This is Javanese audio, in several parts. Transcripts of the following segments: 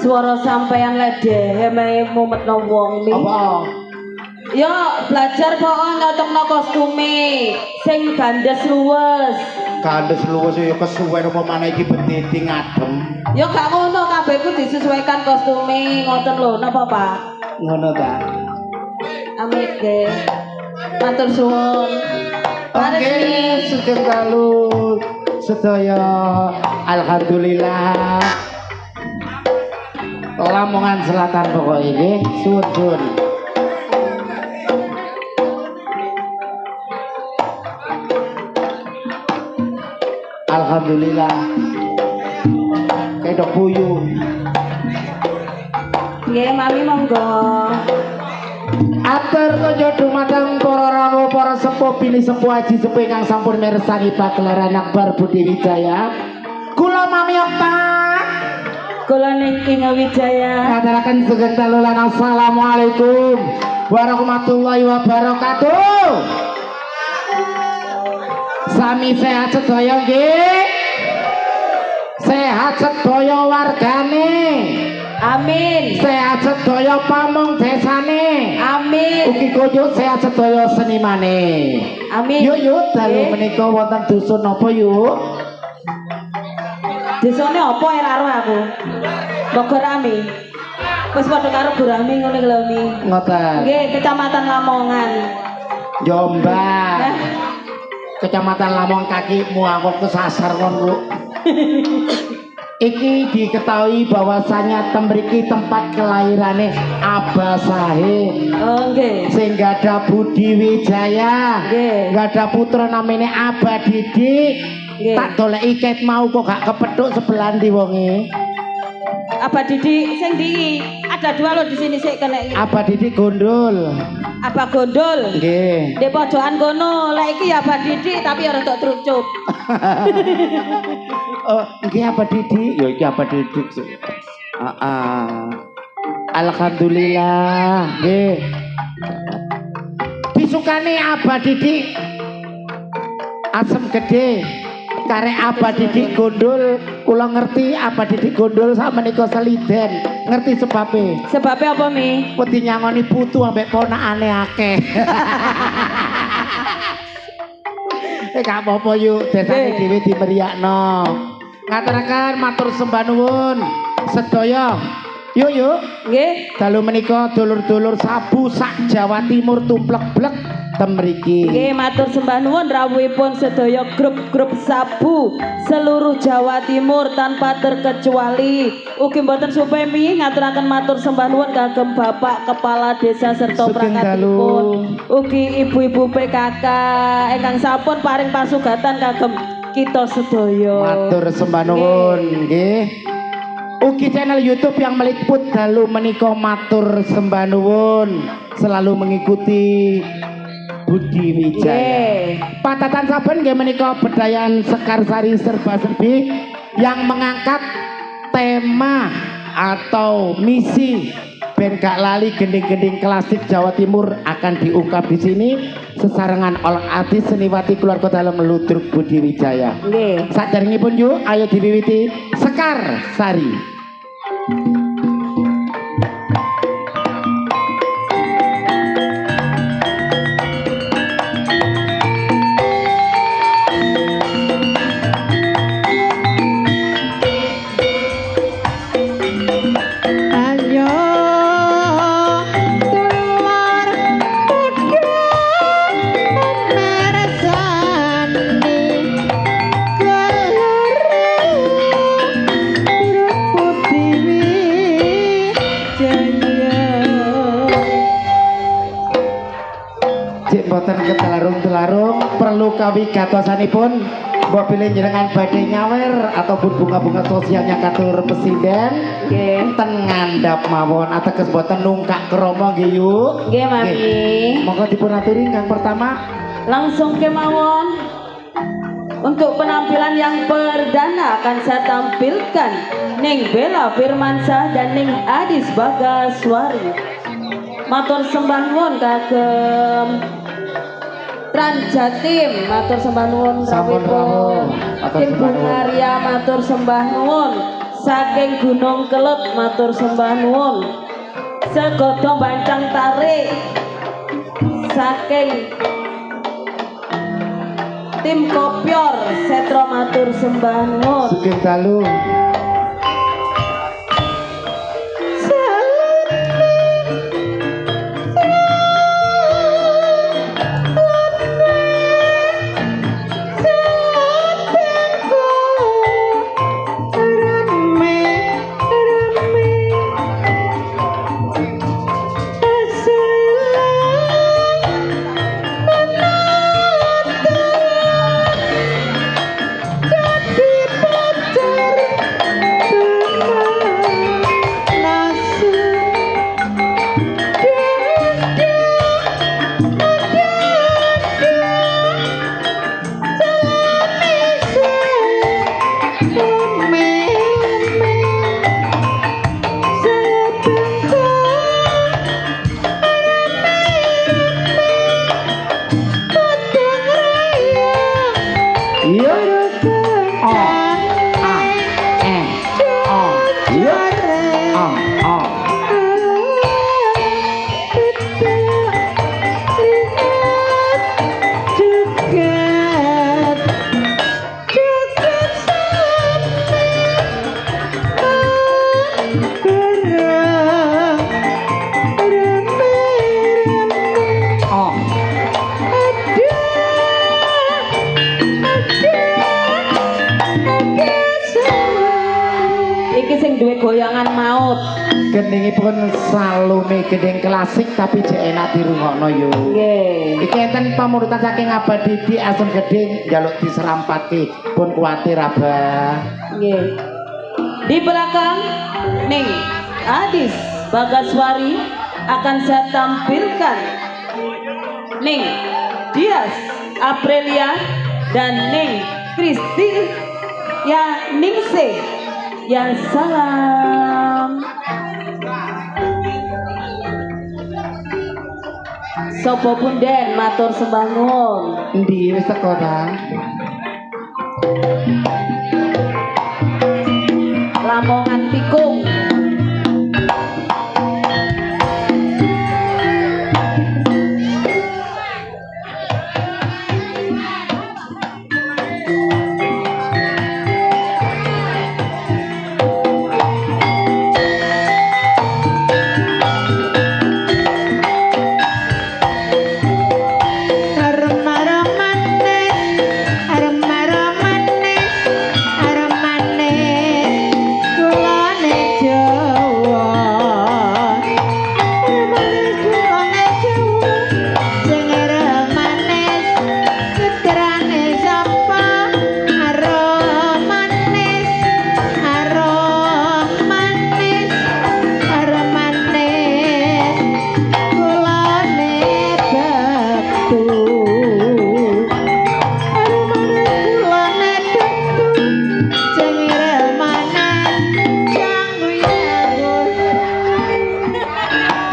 Suara sampeyan lede emang mumetno wong mi. Apa? Ya belajar kok nyotokno kostume sing gandes luwes. Gandes luwes ya kesuwen apa maneh iki betiti ngadem. Ya gak ngono kabeh ku disesuaikan kostume ngoten lho napa Pak? Ngono ta. Amit ge. Matur suwun. Oke, sugeng dalu sedaya. Alhamdulillah. Lamongan Selatan pokok ini suwun. Alhamdulillah. Kedok puyu. Nggih, mami monggo. Atur konco dumateng para rawuh para sepuh bini sepuh aji sepuh ingkang sampun mirsani pagelaran Akbar Budi Wijaya. Kula Mami Okta. Kula ningking Wijaya. Ngaturaken sugeng dalu lan assalamualaikum warahmatullahi wabarakatuh. Sami sehat sedaya nggih. Sehat sedaya wargane. Amin. Sehat sedaya pamong desane. Amin. Ugi kuyuk sehat sedaya senimane. Amin. Yuk dalu menika wonten dusun napa yuk? Desane apa ora karo aku? Bogor Rami. Wis padha karo Burami ngene lho Mi. Ngoten. Nggih, Kecamatan Lamongan. Jombang. Kecamatan Lamongan kakimu aku kesasar kon, Bu. Iki diketahui bahwasanya temriki tempat kelahirane Abah Sahid. Oh nggih. Sing gada Budi Wijaya. Nggih. Gada putra namanya Abah Didik. Tak doleki ket mau kok gak kepethuk sebelah ndi wonge. Abah Didik sing di ada dua loh di sini sik kena iki. Abah Didik gondol. Abah Gondol. Nggih. Di pojokan kono. Lah iki ya Abah Didik tapi ora tok trucup. Oh, nggih Abah Didik. Ya iki Abah Didik. Alhamdulillah. Nggih. Bisukane Abah Didik asem gede. Karek Abah Didik gondol, kula ngerti Abah Didik gondol sak menika seliden. Ngerti sebabe? Sebabe apa Mi? Wedi nyangoni putu ambek ponakane akeh. Gak apa-apa yuk, desane dhewe dimeriakno. Ngaturaken matur sembah nuwun sedaya. Yuk. Nggih. Dalu menika dulur-dulur sabu sak Jawa Timur tumplek-blek temriki. Nggih, matur sembah nuwun rawuhipun sedaya grup-grup sabu seluruh Jawa Timur tanpa terkecuali. Ugi mboten supemi ngaturaken matur sembah nuwun kagem Bapak Kepala Desa serta perangkatipun. Ugi ibu-ibu PKK ingkang sampun paring pasugatan kagem kita sedaya. Matur sembah nuwun nggih. Ugi channel YouTube yang meliput dalu menika matur sembah nuwun selalu mengikuti Budi Wijaya. Patatan saben nggih menika Bedayan Sekarsari Serba Serbi yang mengangkat tema atau misi ben gak lali gending-gending klasik Jawa Timur akan diungkap di sini sesarengan oleh artis seniwati keluarga dalam Ludruk Budi Wijaya. Nggih. Saderengipun yuk ayo diwiwiti Sekar Sari. Putih boten ketelarung-telarung perlu kawigatosanipun mbok pilih jenengan badhe nyawer ataupun bunga-bunga sosialnya katur presiden Nggih. ten ngandhap mawon ateges boten nungkak krama nggih yuk. Nggih, Mami. Monggo dipun aturi kang pertama. Langsung kemawon. Untuk penampilan yang perdana akan saya tampilkan Ning Bella Firmansyah dan Ning Adis Bagaswari. Matur sembah nuwun kagem Trans Jatim, matur sembah nuwun rawuhipun. Tim Bungaria matur sembah nuwun. Saking Gunung Kelut matur sembah nuwun. Segodong Bancang Tarik saking Tim Kopior Setro matur sembah nuwun. Sugeng dalu. Iki sing duwe goyangan maut. Gendingipun Salome gending klasik tapi jek enak dirungokno yo. Nggih. Iki enten pamurutan saking Abadidi Asem Geding njaluk diserampati pun kuwatir Abah. Nggih. Di belakang Ning Adis Bagaswari akan saya tampilkan Ning Dias Aprilia dan Ning Kristi ya Ningsih ya salam. Sopo punden matur sembah nuwun. Endi wis teko ta? Lamongan Tikung.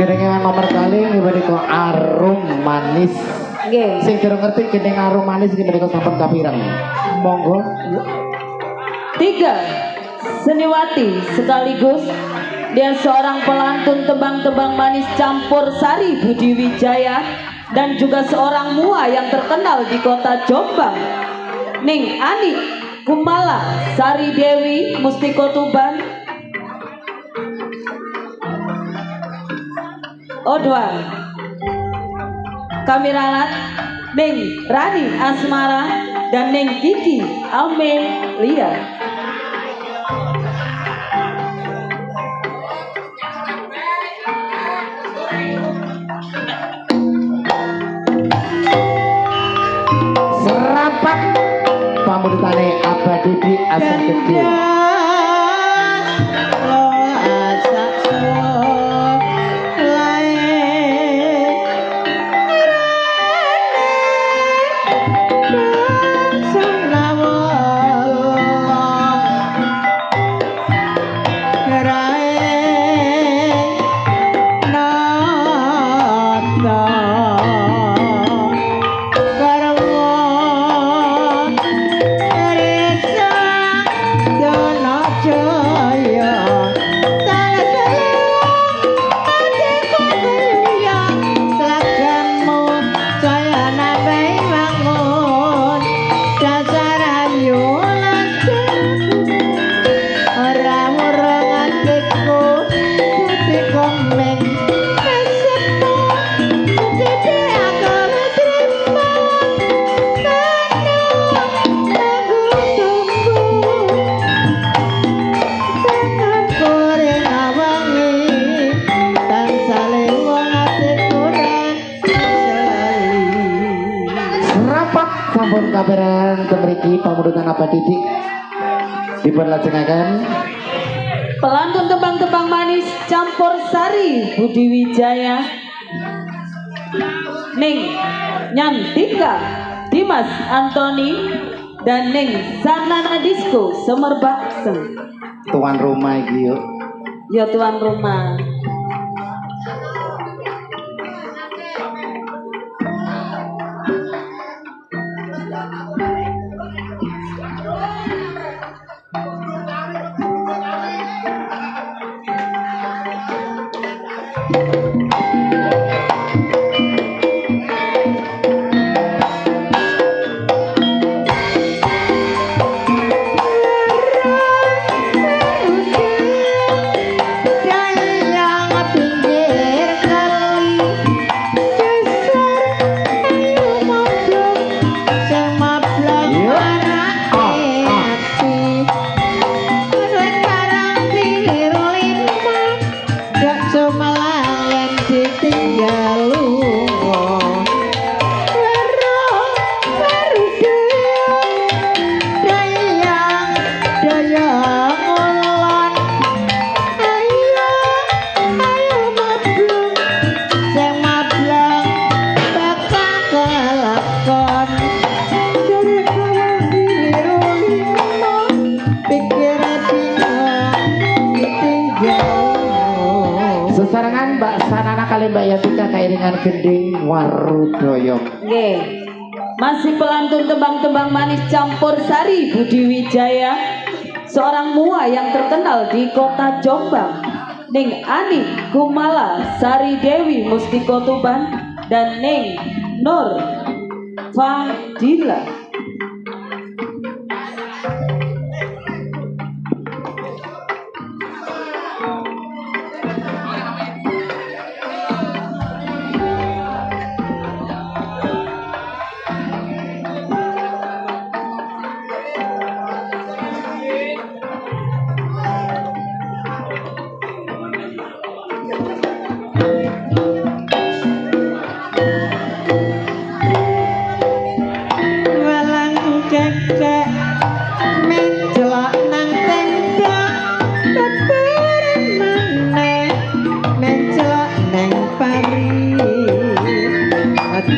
Gendingan nomor kali nggih arum manis. Nggih. Sing durung ngerti gending arum manis iki menika sampun kapireng. Monggo. 3. Seniwati sekaligus dia seorang pelantun tembang-tembang manis campur sari Budi Wijaya dan juga seorang mua yang terkenal di kota Jombang. Ning Ani Kumala Sari Dewi Mustiko Tuban. Odwa kami ralat Ning Rani Asmara dan Ning Kiki Amelia. Didik asal gede. Sampun kabaran temriki pamudhutan apa Didik dipun lajengaken pelantun tembang-tembang manis campur sari Budi Wijaya Ning Nyantika Dimas Antoni dan Ning Sanana Disco Semerbak tuan rumah iki yuk ya tuan rumah. Sesarengan Mbak Sanana kali Mbak Yatika kairingan gending Warudoyong. Nggih. Masih pelantun tembang-tembang manis campur sari Budi Wijaya, seorang mua yang terkenal di kota Jombang. Ning Ani Kumala Sari Dewi Mustiko Tuban dan Ning Nur Fadila.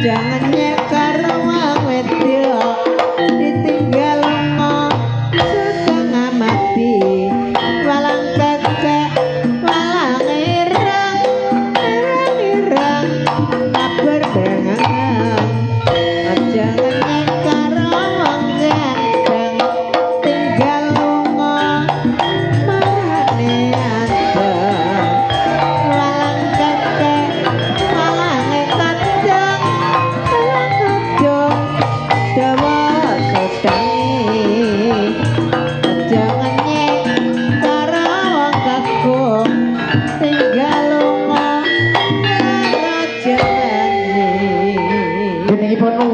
Jangan nyekar wong wedok ditinggal lunga setengah mati walang kekek walang ireng ireng kabur bengang jangan nyekar wong ganteng tinggal lunga marane anteng walang kekek walang kandang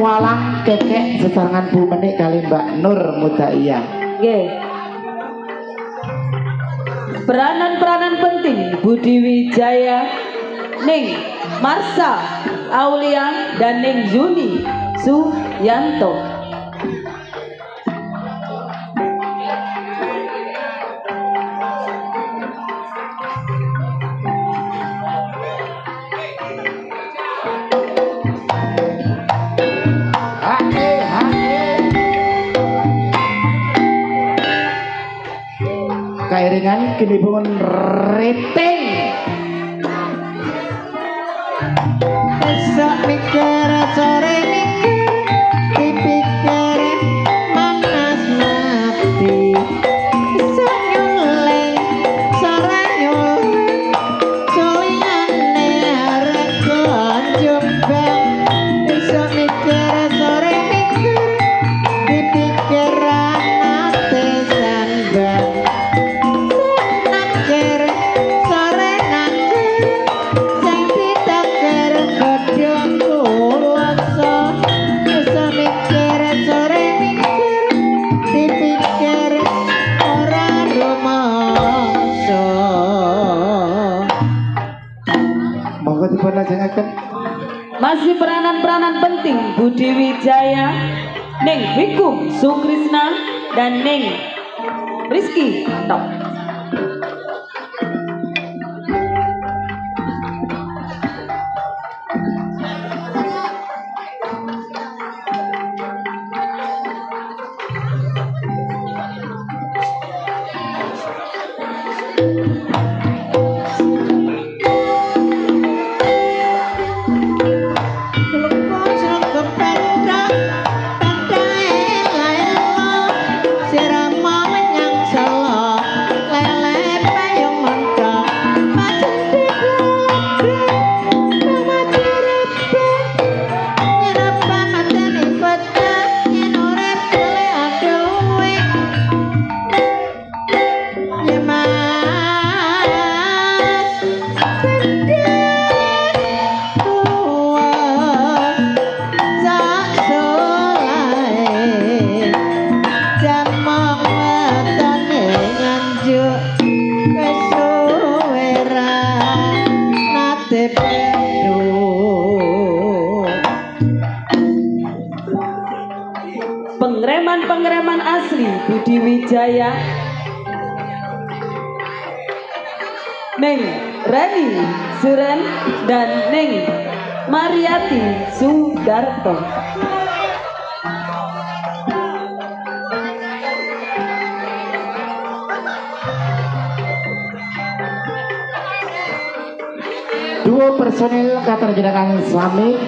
walang kekek sesarengan Bu Menik kali Mbak Nur Mudaiyah. Nggih. Peranan-peranan penting Budi Wijaya, Ning Marsha Aulia dan Ning Yuni Suyanto. kairingan kini pun rating. Esok mikir sore mikir dipikir manas mati. Esok nyuling sore nyuling sulingane arek konjumbang. Esok mikir sore mikir dipikir nate sandang. Nakir sore nakir sing ditaker godhong kulasa. Esok mikir sore mikir dipikir ora rumangsa. Monggo dipun lajengaken. Masih peranan-peranan penting Budi Wijaya, Neng Viku Sukrisna dan Neng Rizky Top. Pengreman asli Budi Wijaya, Neng Rani Suren dan Neng Mariati Sudarto. Duo personil katerjemahan sami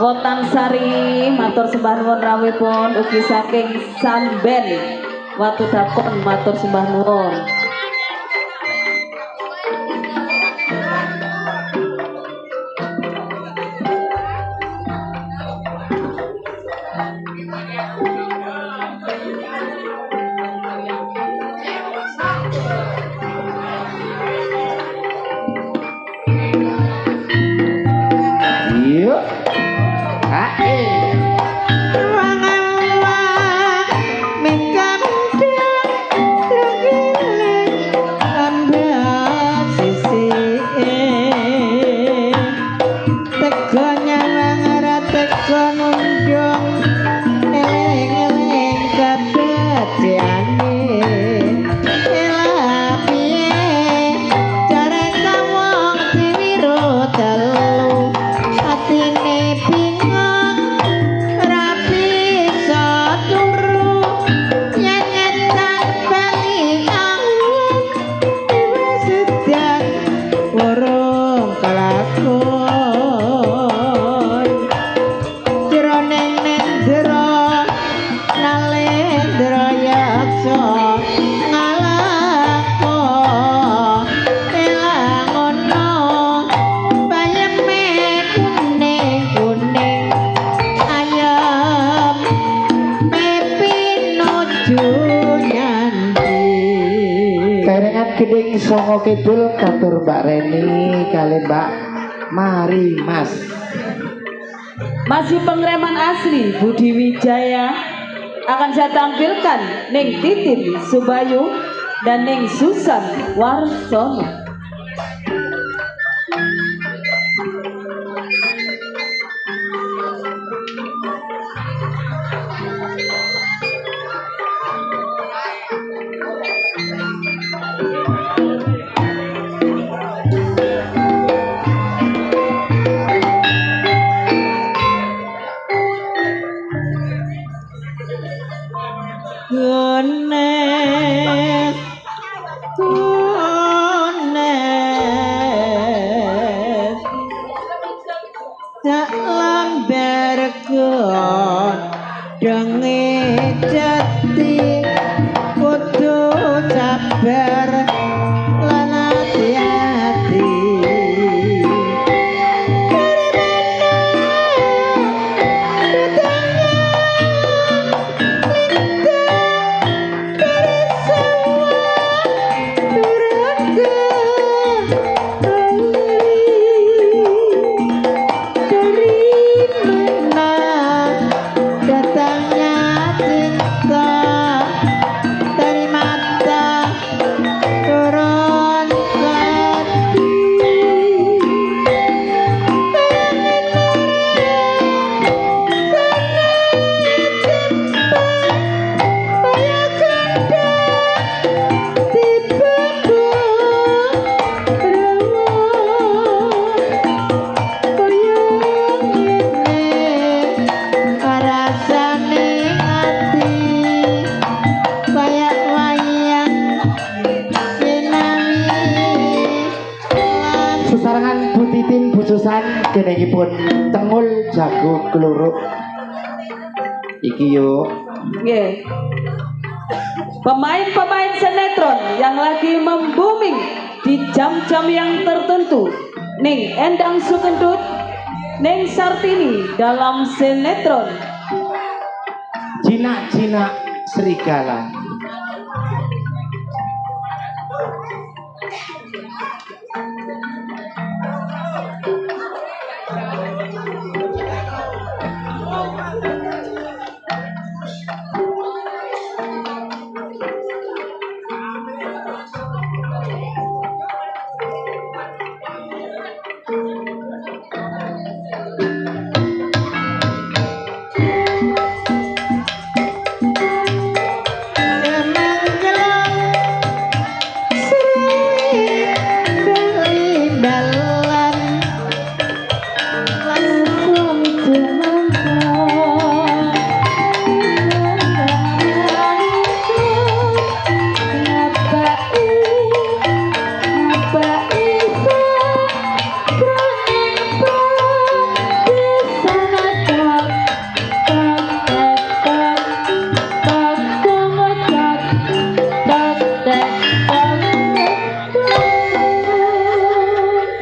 Wotan Sari matur sembah nuwun rawuhipun ugi saking Samben Watu Dakon matur sembah nuwun. yuk ae Keding Songo Kidul katur Mbak Reni kali Mbak Mari Mas. Masih pengreman asli Budi Wijaya akan saya tampilkan Neng Titin Subayu dan Neng Susan Warsono. Gunes Gunes tak lambergon dengi jati kudu sabar lan hati-hati Sesarengan Bu Titin Bu Susan genengipun tengul jago keluruk iki yo. Nggih. Pemain-pemain sinetron yang lagi membuming di jam-jam yang tertentu. Ning Endang Sukendut, Ning Sartini dalam sinetron Jinak-jinak serigala.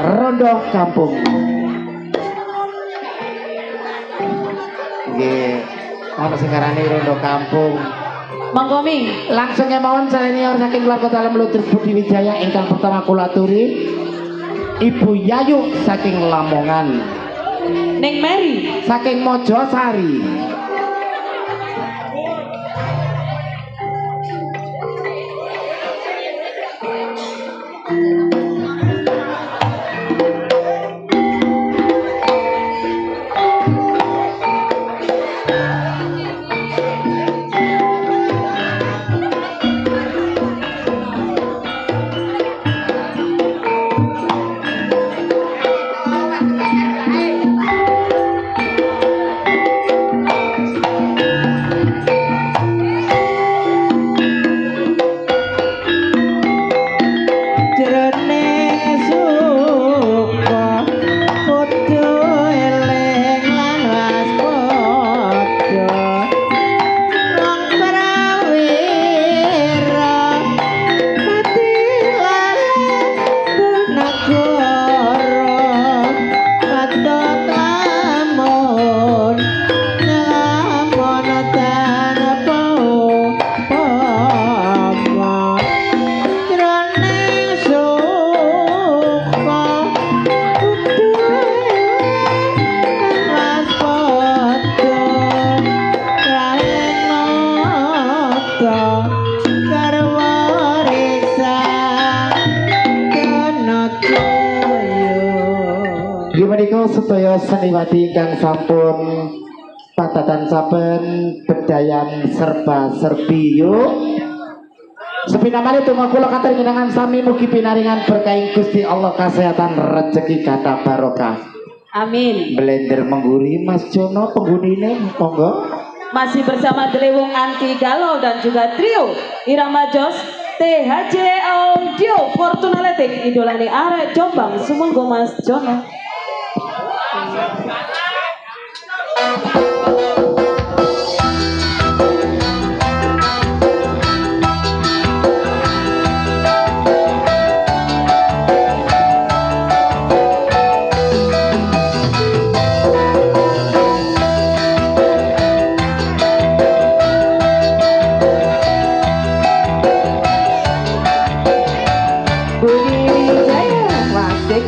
Rondo kampung. Nggih, ana sing ngarani rondo kampung. Monggo Mi. Langsung kemawon senior saking keluarga dalam Lutur Budi Wijaya ingkang pertama kula aturi Ibu Yayu saking Lamongan. Ning Mary Saking Mojosari. Menika sedaya seniwati ingkang sampun padatan saben bedayan serba serbi yuk. Sepinamane tunggu kula katur njenengan sami mugi pinaringan berkahing Gusti Allah kesehatan rezeki kata barokah. Amin. Blender mengguri Mas Jono penggunine monggo. Masih bersama Delewung Anti Galau dan juga trio Irama Jos THJ Audio Fortunaletik idolani arek Jombang sumangga Mas Jono. Budi Wijaya Wasik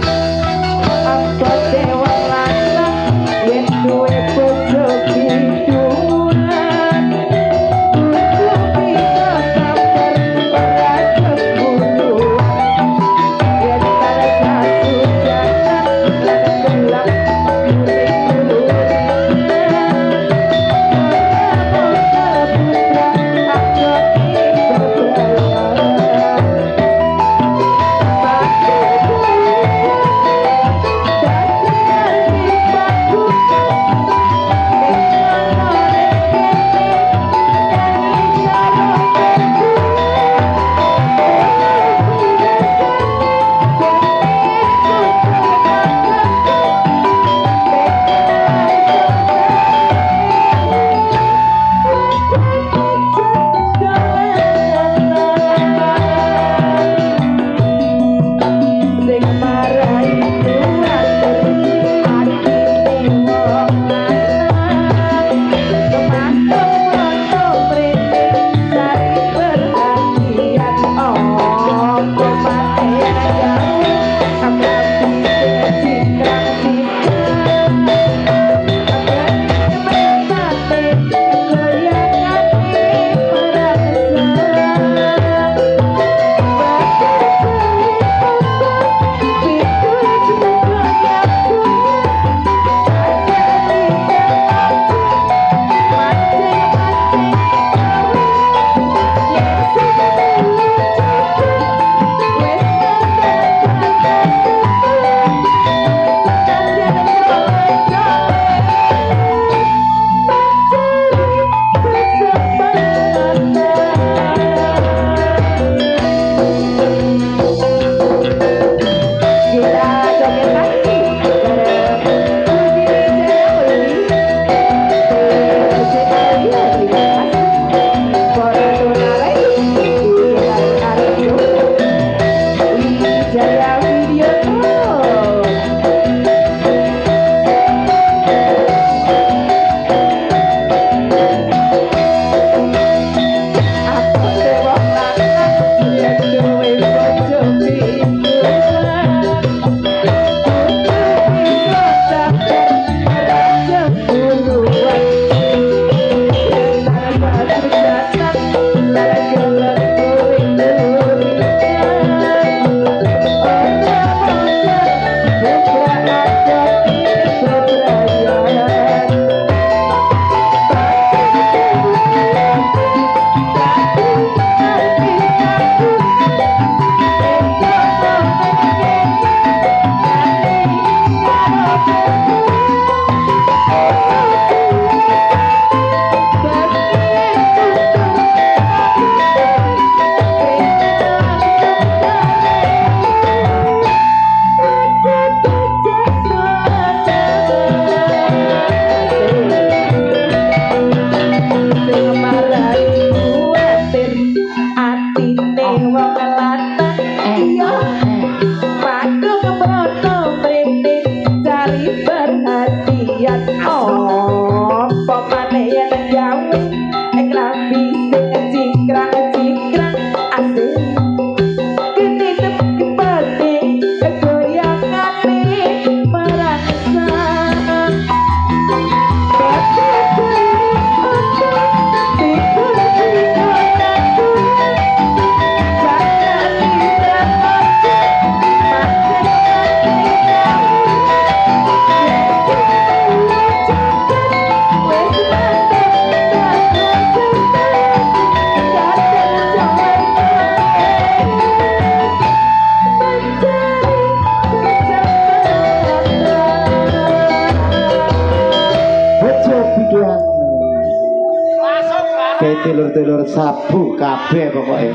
sabu kabeh pokoknya.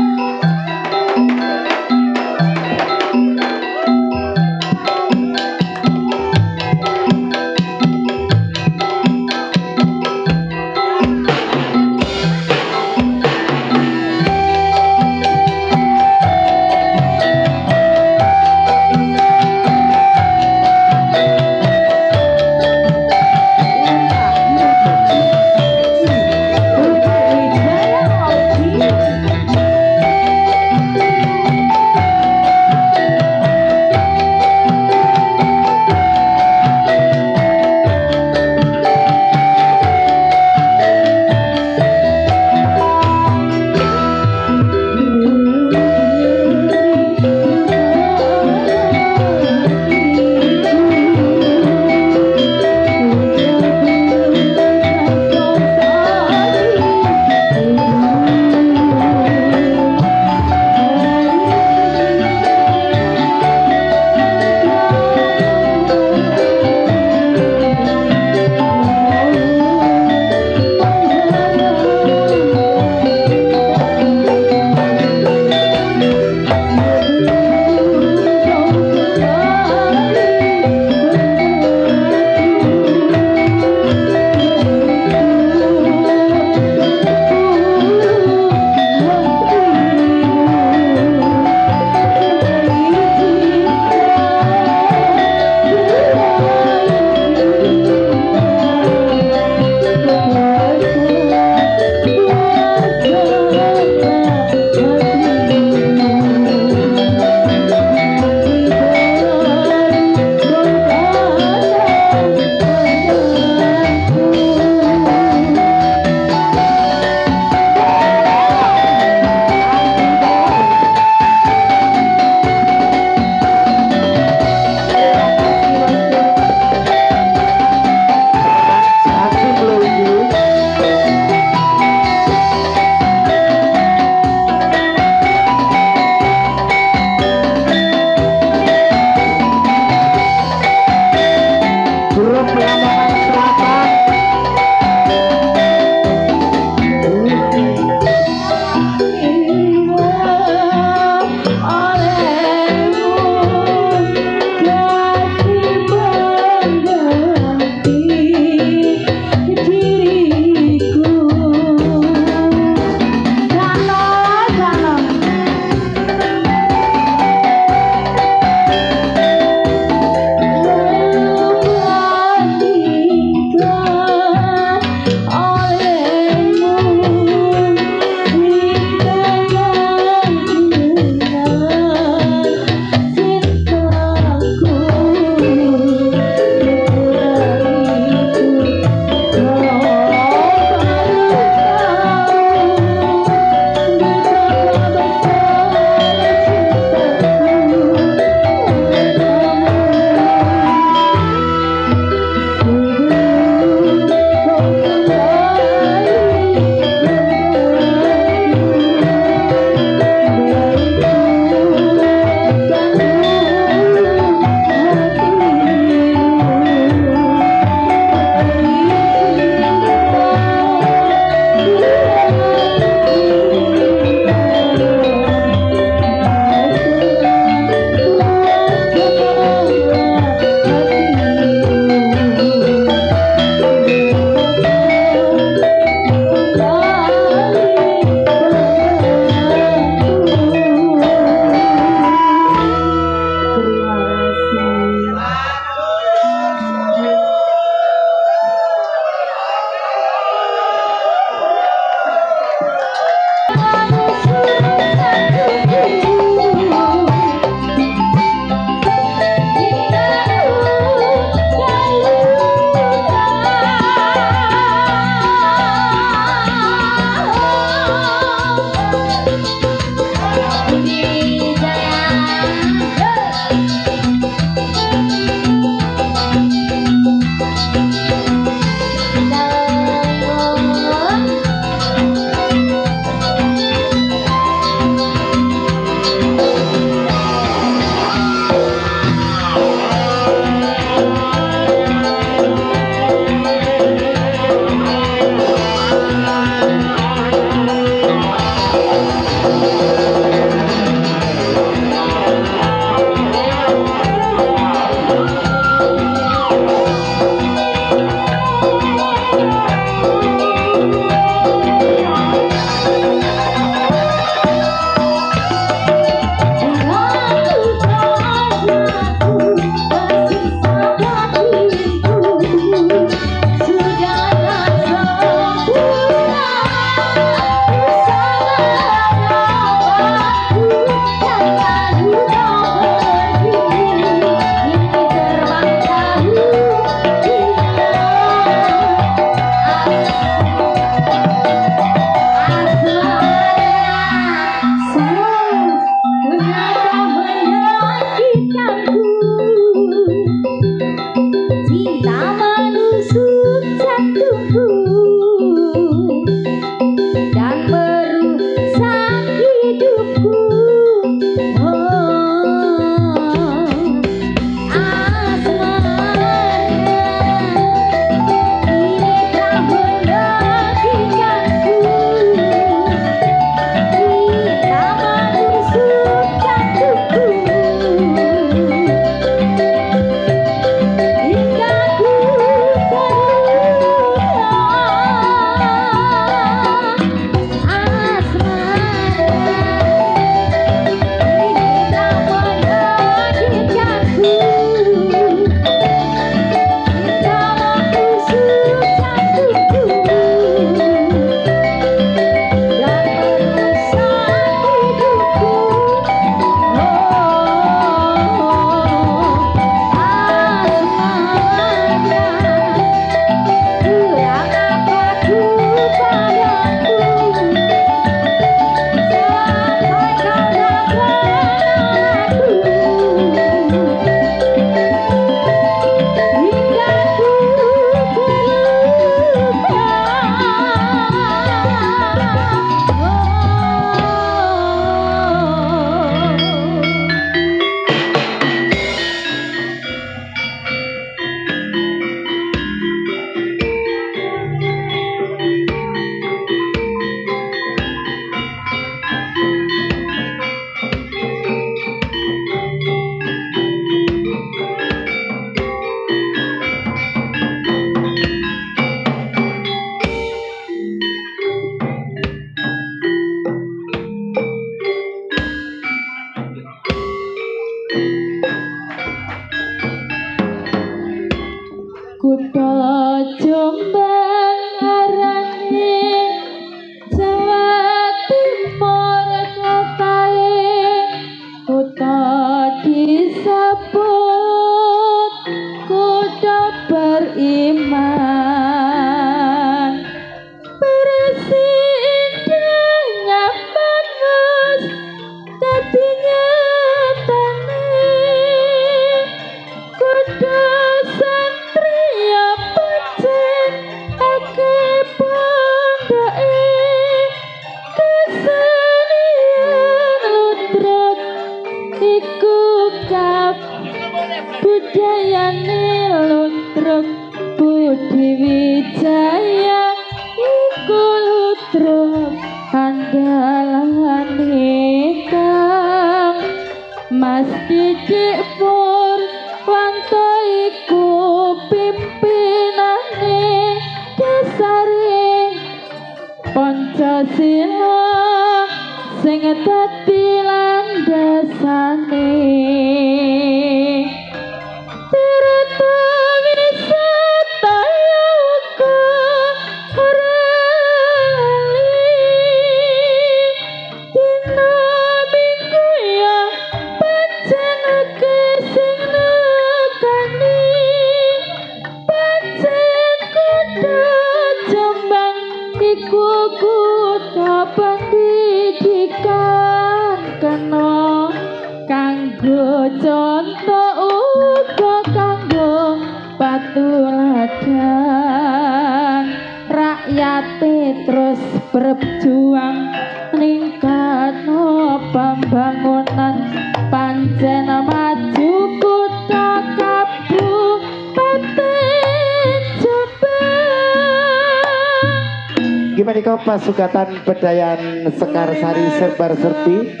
menika pasugatan Bedayan Sekarsari Serbar Serbi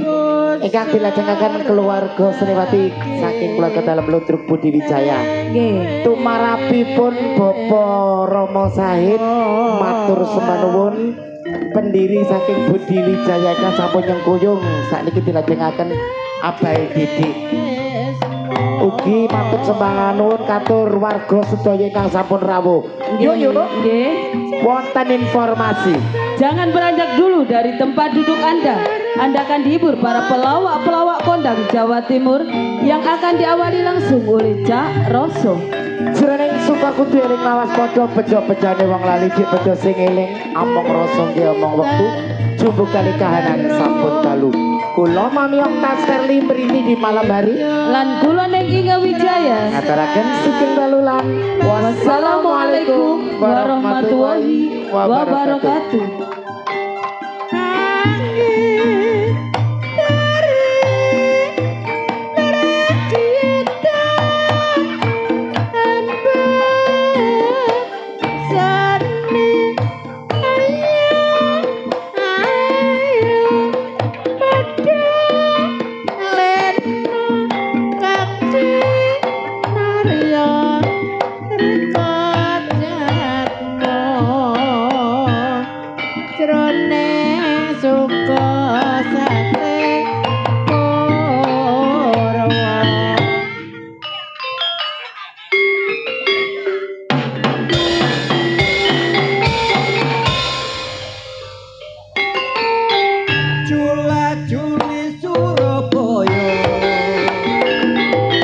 ingkang dilajengaken keluarga Seniwati saking keluarga dalem Ludruk Budi Wijaya. Nggih. Tumarapipun Bapak Rama Sahid matur sembah nuwun pendiri saking Budi Wijaya ingkang sampun nyengkuyung sakniki dilajengaken Abai Didik. Ugi matur sembah nuwun katur warga sedaya ingkang sampun rawuh. Yuk Nggih. wonten informasi. Jangan beranjak dulu dari tempat duduk Anda. Anda akan dihibur para pelawak-pelawak kondang Jawa Timur yang akan diawali langsung oleh Cak Roso. Jroning suka kudu eling lawas padha bejo-bejane wong lali dik bejo sing eling among rasa nggih omong wektu jumbo kali kahanan sampun dalu. Kula Mamiok Taskerli mriki di malam hari Lan kula ning Inga Wijaya. ngaturaken sugeng dalu lan Wassalamualaikum warahmatullahi wabarakatuh. Jroning suka